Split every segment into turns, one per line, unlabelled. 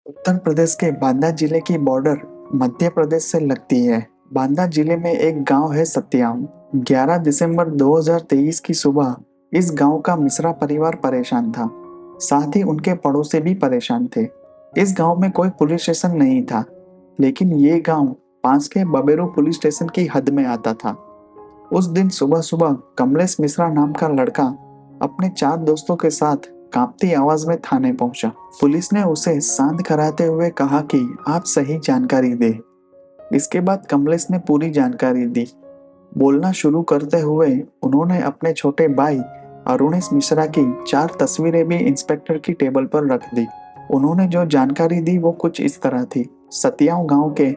उत्तर प्रदेश के बांदा जिले की बॉर्डर मध्य प्रदेश से लगती है। बांदा जिले में एक गांव है सत्याम। 11 दिसंबर 2023 की सुबह इस गांव का मिश्रा परिवार परेशान था। साथ ही उनके पड़ोसी भी परेशान थे। इस गांव में कोई पुलिस स्टेशन नहीं था, लेकिन ये गांव पास के बबेरू पुलिस स्टेशन की हद में आता था। उस दिन सुबह सुबह कमलेश मिश्रा नाम का लड़का अपने 4 दोस्तों के साथ कांपती आवाज में थाने पहुंचा। पुलिस ने उसे शांत कराते हुए कहा कि आप सही जानकारी दे। इसके बाद कमलेश ने पूरी जानकारी दी। बोलना शुरू करते हुए उन्होंने अपने छोटे भाई अरुणेश मिश्रा की 4 तस्वीरें भी इंस्पेक्टर की टेबल पर रख दी। उन्होंने जो जानकारी दी वो कुछ इस तरह थी। सतियाव गांव के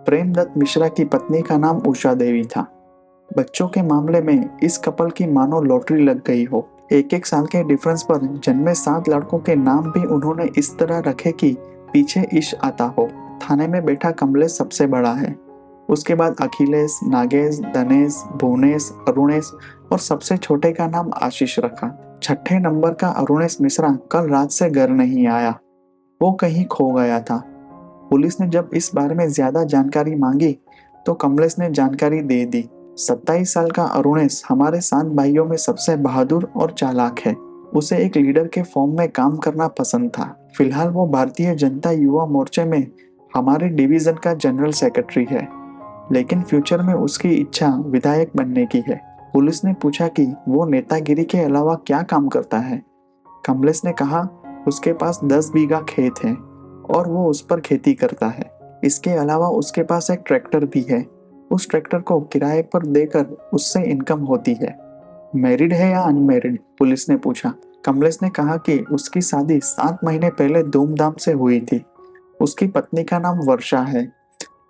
प्रेमदत्त मिश्रा की पत्नी का नाम उषा देवी था। बच्चों के मामले में इस कपल की मानो लॉटरी लग गई हो। एक एक साल के डिफरेंस पर जन्मे 7 लड़कों के नाम भी उन्होंने इस तरह रखे कि पीछे इश्क आता हो। थाने में बैठा कमलेश सबसे बड़ा है। उसके बाद अखिलेश, नागेश, धनेश, भुवनेश, अरुणेश और सबसे छोटे का नाम आशीष रखा। छठे नंबर का अरुणेश मिश्रा कल रात से घर नहीं आया। वो कहीं खो गया था। पुलिस ने जब इस बारे में ज्यादा जानकारी मांगी तो कमलेश ने जानकारी दे दी। 27 साल का अरुणेश हमारे 7 भाइयों में सबसे बहादुर और चालाक है। उसे एक लीडर के फॉर्म में काम करना पसंद था। फिलहाल वो भारतीय जनता युवा मोर्चे में हमारे डिवीजन का जनरल सेक्रेटरी है, लेकिन फ्यूचर में उसकी इच्छा विधायक बनने की है। पुलिस ने पूछा कि वो नेतागिरी के अलावा क्या काम करता है। कमलेश ने कहा उसके पास 10 बीघा खेत है और वो उस पर खेती करता है। इसके अलावा उसके पास एक ट्रैक्टर भी है। उस ट्रैक्टर को किराए पर देकर उससे इनकम होती है। मैरिड है या अनमैरिड? पुलिस ने पूछा। कमलेश ने कहा कि उसकी शादी 7 महीने पहले धूमधाम से हुई थी। उसकी पत्नी का नाम वर्षा है।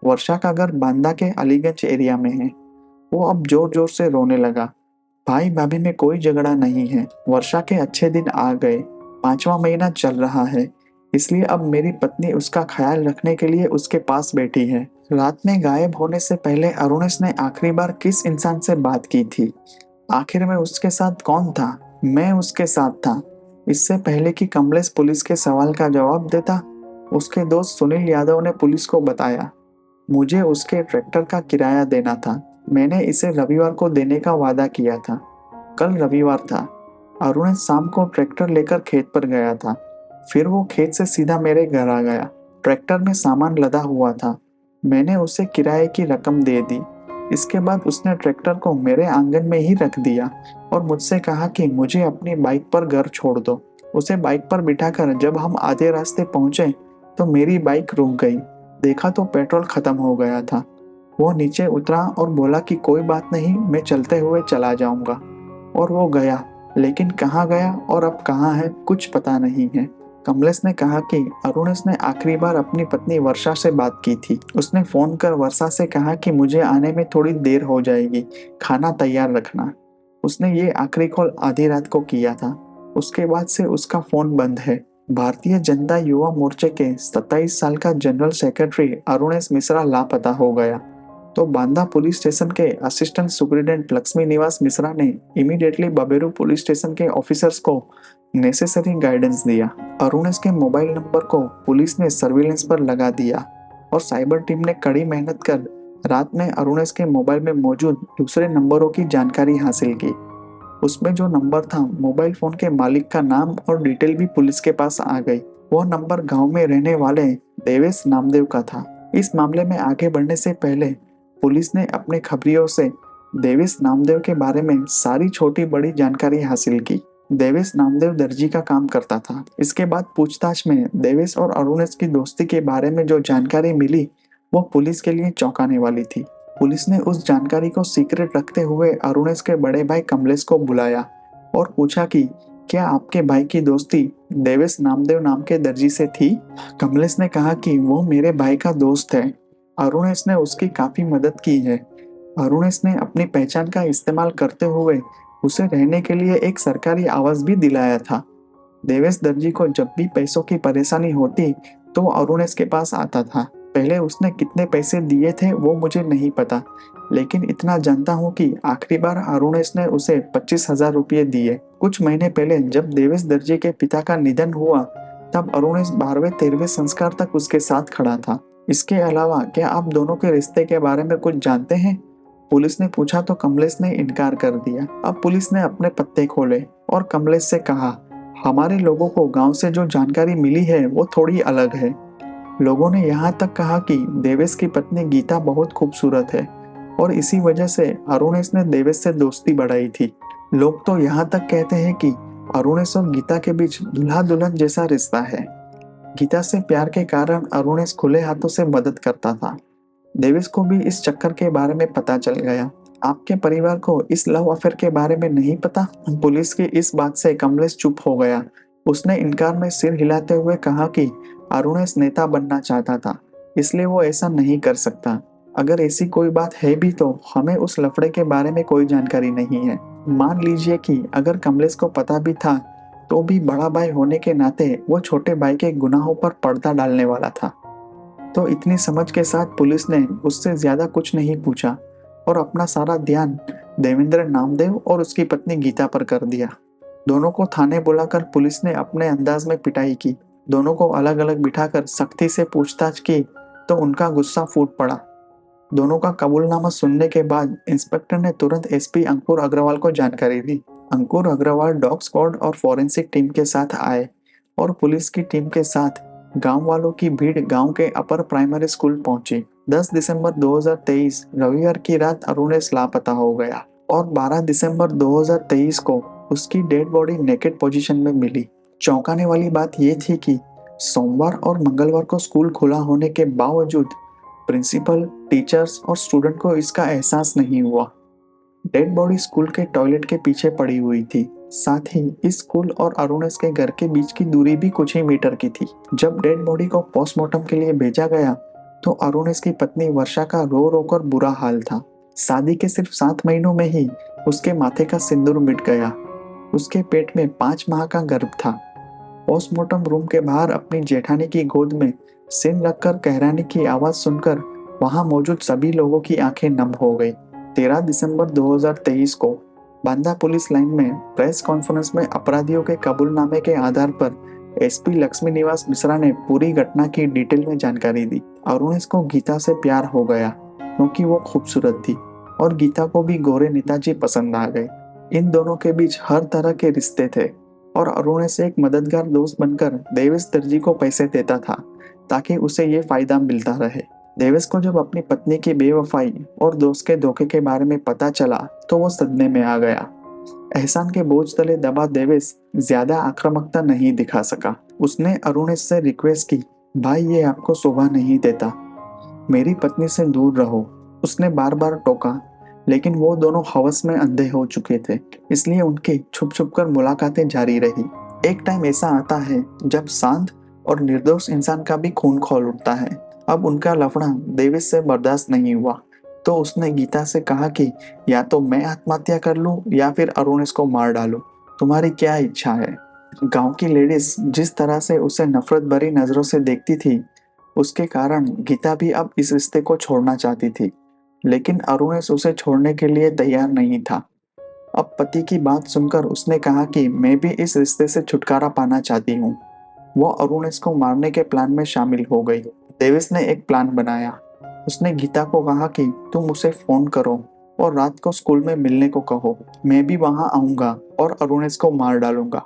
वर्षा का घर बांदा के अलीगंज एरिया में है। वो अब जोर जोर से रोने लगा। भाई भाभी में कोई झगड़ा नहीं है। वर्षा के अच्छे दिन आ गए। 5वां महीना चल रहा है, इसलिए अब मेरी पत्नी उसका ख्याल रखने के लिए उसके पास बैठी है। रात में गायब होने से पहले अरुणेश ने आखिरी बार किस इंसान से बात की थी? आखिर में उसके साथ कौन था? मैं उसके साथ था। इससे पहले कि कमलेश पुलिस के सवाल का जवाब देता, उसके दोस्त सुनील यादव ने पुलिस को बताया, मुझे उसके ट्रैक्टर का किराया देना था। मैंने इसे रविवार को देने का वादा किया था। कल रविवार था। अरुण शाम को ट्रैक्टर लेकर खेत पर गया था। फिर वो खेत से सीधा मेरे घर आ गया। ट्रैक्टर में सामान लदा हुआ था। मैंने उसे किराए की रकम दे दी। इसके बाद उसने ट्रैक्टर को मेरे आंगन में ही रख दिया और मुझसे कहा कि मुझे अपनी बाइक पर घर छोड़ दो। उसे बाइक पर बिठाकर जब हम आधे रास्ते पहुंचे तो मेरी बाइक रुक गई। देखा तो पेट्रोल खत्म हो गया था। वो नीचे उतरा और बोला कि कोई बात नहीं, मैं चलते हुए चला जाऊंगा। और वो गया, लेकिन कहाँ गया और अब कहाँ है कुछ पता नहीं है। कमलेश ने कहा कि अरुणेश ने आखिरी बार अपनी पत्नी वर्षा से बात की थी। उसने फोन कर वर्षा से कहा कि मुझे आने में थोड़ी देर हो जाएगी, खाना तैयार रखना। उसने ये आखिरी कॉल आधी रात को किया था। उसके बाद से उसका फोन बंद है। भारतीय जनता युवा मोर्चे के 27 साल का जनरल सेक्रेटरी अरुणेश मिश्रा लापता हो गया तो बांदा पुलिस स्टेशन के असिस्टेंट सुपरिटेंडेंट लक्ष्मी निवास मिश्रा ने इमीडिएटली बबेरू पुलिस स्टेशन के ऑफिसर्स को नेसेसरी गाइडेंस दिया। अरुणेश के मोबाइल नंबर को पुलिस ने सर्विलेंस पर लगा दिया और साइबर टीम ने कड़ी मेहनत कर रात में अरुणेश के मोबाइल में मौजूद दूसरे नंबरों की जानकारी हासिल की। उसमें जो नंबर था, मोबाइल फोन के मालिक का नाम और डिटेल भी पुलिस के पास आ गई। वो नंबर गांव में रहने वाले देवेश नामदेव का था। इस मामले में आगे बढ़ने से पहले पुलिस ने अपने खबरियों से देवेश नामदेव के बारे में सारी छोटी बड़ी जानकारी हासिल की। देवेश नामदेव दर्जी का काम करता था। इसके बाद पूछताछ में देवेश और अरुणेश की दोस्ती के बारे में जो जानकारी मिली वो पुलिस के लिए चौंकाने वाली थी। पुलिस ने उस जानकारी को सीक्रेट रखते हुए अरुणेश के बड़े भाई कमलेश को बुलाया और पूछा कि क्या आपके भाई की दोस्ती देवेश नामदेव नाम के दर्जी से थी? कमलेश ने कहा कि वो मेरे भाई का दोस्त है। अरुणेश ने उसकी काफी मदद की है। अरुणेश ने अपनी पहचान का इस्तेमाल करते हुए उसे रहने के लिए एक सरकारी आवास भी दिलाया था। देवेश दर्जी को जब भी पैसों की परेशानी होती तो वो अरुणेश के पास आता था। पहले उसने कितने पैसे दिए थे वो मुझे नहीं पता, लेकिन इतना जानता हूँ कि आखिरी बार अरुणेश ने उसे 25,000 रुपये दिए। कुछ महीने पहले जब देवेश दर्जी के पिता का निधन हुआ तब अरुणेश 12वें-13वें संस्कार तक उसके साथ खड़ा था। इसके अलावा क्या आप दोनों के रिश्ते के बारे में कुछ जानते हैं? पुलिस ने पूछा तो कमलेश ने इनकार कर दिया। अब पुलिस ने अपने पत्ते खोले और कमलेश से कहा, हमारे लोगों को गांव से जो जानकारी मिली है वो थोड़ी अलग है। लोगों ने यहाँ तक कहा कि देवेश की पत्नी गीता बहुत खूबसूरत है और इसी वजह से अरुणेश ने देवेश से दोस्ती बढ़ाई थी। लोग तो यहाँ तक कहते हैं कि अरुणेश और गीता के बीच दूल्हा दुल्हन जैसा रिश्ता है। गीता से प्यार के कारण अरुणेश खुले हाथों से मदद करता था। देवेश को भी इस चक्कर के बारे में पता चल गया। आपके परिवार को इस लव अफेयर के बारे में नहीं पता? पुलिस की इस बात से कमलेश चुप हो गया। उसने इनकार में सिर हिलाते हुए कहा कि अरुणेश नेता बनना चाहता था, इसलिए वो ऐसा नहीं कर सकता। अगर ऐसी कोई बात है भी तो हमें उस लफड़े के बारे में कोई जानकारी नहीं है। मान लीजिए कि अगर कमलेश को पता भी था तो भी बड़ा भाई होने के नाते वो छोटे भाई के गुनाहों पर पर्दा डालने वाला था। तो इतनी समझ के साथ पुलिस ने उससे ज्यादा कुछ नहीं पूछा और अपना सारा ध्यान देवेंद्र नामदेव और उसकी पत्नी गीता पर कर दिया। दोनों को थाने बुलाकर पुलिस ने अपने अंदाज में पिटाई की। दोनों को अलग अलग बिठाकर सख्ती से पूछताछ की तो उनका गुस्सा फूट पड़ा। दोनों का कबूलनामा सुनने के बाद इंस्पेक्टर ने तुरंत एसपी अंकुर अग्रवाल को जानकारी दी। अंकुर अग्रवाल डॉग स्क्वाड और फॉरेंसिक टीम के साथ आए और पुलिस की टीम के साथ गांव वालों की भीड़ गांव के अपर प्राइमरी स्कूल पहुंची। 10 दिसंबर 2023 रविवार की रात अरुणेश लापता हो गया और 12 दिसंबर 2023 को उसकी डेड बॉडी नेकेड पोजीशन में मिली। चौंकाने वाली बात यह थी कि सोमवार और मंगलवार को स्कूल खुला होने के बावजूद प्रिंसिपल, टीचर्स और स्टूडेंट को इसका एहसास नहीं हुआ। डेड बॉडी स्कूल के टॉयलेट के पीछे पड़ी हुई थी। साथ ही इस स्कूल और अरुणेश के घर के बीच की दूरी भी कुछ ही मीटर की थी। जब डेड बॉडी को पोस्टमार्टम के लिए भेजा गया तो अरुणेश की पत्नी वर्षा का रो रो कर बुरा हाल था। शादी के सिर्फ 7 महीनों में ही उसके माथे का सिंदूर मिट गया। उसके पेट में 5 माह का गर्भ था। पोस्टमार्टम रूम के बाहर अपनी जेठानी की गोद में सिर रखकर कहराने की आवाज सुनकर वहां मौजूद सभी लोगों की आंखें नम हो गई। 13 दिसंबर 2023 को बांदा पुलिस लाइन में प्रेस कॉन्फ्रेंस में अपराधियों के कबूलनामे के आधार पर एसपी लक्ष्मी निवास मिश्रा ने पूरी घटना की डिटेल में जानकारी दी। अरुणेश को गीता से प्यार हो गया क्योंकि वो खूबसूरत थी और गीता को भी गोरे नेताजी पसंद आ गए। इन दोनों के बीच हर तरह के रिश्ते थे और अरुणेश एक मददगार दोस्त बनकर देवेश दर्जी को पैसे देता था ताकि उसे ये फायदा मिलता रहे। देवेश को जब अपनी पत्नी की बेवफाई और दोस्त के धोखे के बारे में पता चला तो वो सदमे में आ गया। एहसान के बोझ तले दबा देवेश ज्यादा आक्रामकता नहीं दिखा सका। उसने अरुणेश से रिक्वेस्ट की, भाई ये आपको शोभा नहीं देता, मेरी पत्नी से दूर रहो। उसने बार बार टोका लेकिन वो दोनों हवस में अंधे हो चुके थे, इसलिए उनकी छुप छुप कर मुलाकातें जारी रही। एक टाइम ऐसा आता है जब शांत और निर्दोष इंसान का भी खून खौल उठता है। अब उनका लफड़ा देवेश से बर्दाश्त नहीं हुआ तो उसने गीता से कहा कि या तो मैं आत्महत्या कर लूं या फिर अरुणेश को मार डालूं, तुम्हारी क्या इच्छा है। गांव की लेडीज जिस तरह से उसे नफरत भरी नजरों से देखती थी उसके कारण गीता भी अब इस रिश्ते को छोड़ना चाहती थी, लेकिन अरुणेश उसे छोड़ने के लिए तैयार नहीं था। अब पति की बात सुनकर उसने कहा कि मैं भी इस रिश्ते से छुटकारा पाना चाहती हूँ। वो अरुणेश को मारने के प्लान में शामिल हो गई। देवेश ने एक प्लान बनाया। उसने गीता को कहा कि तुम उसे फोन करो और रात को स्कूल में मिलने को कहो, मैं भी वहां आऊंगा और अरुणेश को मार डालूंगा।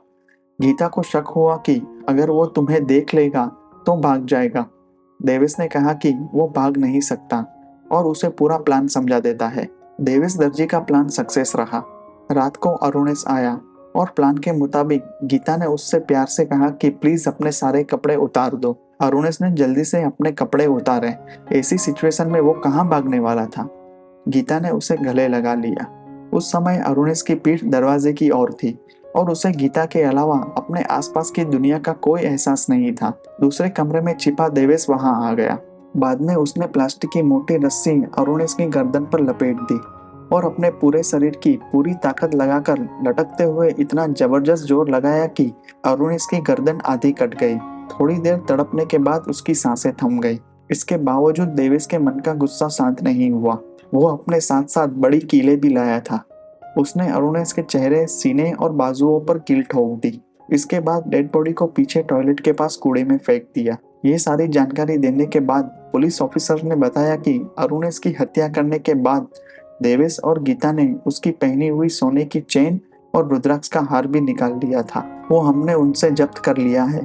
गीता को शक हुआ कि अगर वो तुम्हें देख लेगा तो भाग जाएगा। देवेश ने कहा कि वो भाग नहीं सकता और उसे पूरा प्लान समझा देता है। देवेश दर्जी का प्लान सक्सेस रहा। रात को अरुणेश आया और प्लान के मुताबिक गीता ने उससे प्यार से कहा कि प्लीज अपने सारे कपड़े उतार दो। अरुणेश ने जल्दी से अपने कपड़े उतारे। ऐसी सिचुएशन में वो कहाँ भागने वाला था। गीता ने उसे गले लगा लिया। उस समय अरुणेश की पीठ दरवाजे की ओर थी और उसे गीता के अलावा अपने आसपास की दुनिया का कोई एहसास नहीं था। दूसरे कमरे में छिपा देवेश वहां आ गया। बाद में उसने प्लास्टिक की मोटी रस्सी अरुणेश की गर्दन पर लपेट दी और अपने पूरे शरीर की पूरी ताकत लगाकर लटकते हुए इतना जबरदस्त जोर लगाया कि अरुणेश की गर्दन आधी कट गई। थोड़ी देर तड़पने के बाद उसकी सांसें थम गई। इसके बावजूद देवेश के मन का गुस्सा शांत नहीं हुआ। वो अपने साथ साथ बड़ी कीलें भी लाया था। उसने अरुणेश के चेहरे, सीने और बाजुओं पर कील ठोक दी। इसके बाद डेड बॉडी को पीछे टॉयलेट के पास कूड़े में फेंक दिया। ये सारी जानकारी देने के बाद पुलिस ऑफिसर ने बताया कि अरुणेश की हत्या करने के बाद देवेश और गीता ने उसकी पहनी हुई सोने की चेन और रुद्राक्ष का हार भी निकाल लिया था। वो हमने उनसे जब्त कर लिया है।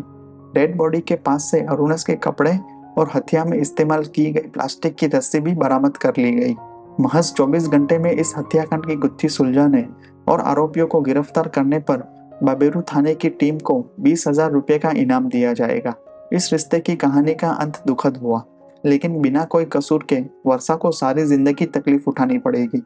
डेड बॉडी के पास से अरुणेश के कपड़े और हत्या में इस्तेमाल की गई प्लास्टिक की रस्सी भी बरामद कर ली गई। महज 24 घंटे में इस हत्याकांड की गुत्थी सुलझाने और आरोपियों को गिरफ्तार करने पर बाबेरू थाने की टीम को 20,000 रुपये का इनाम दिया जाएगा। इस रिश्ते की कहानी का अंत दुखद हुआ, लेकिन बिना कोई कसूर के वर्षा को सारी जिंदगी तकलीफ उठानी पड़ेगी।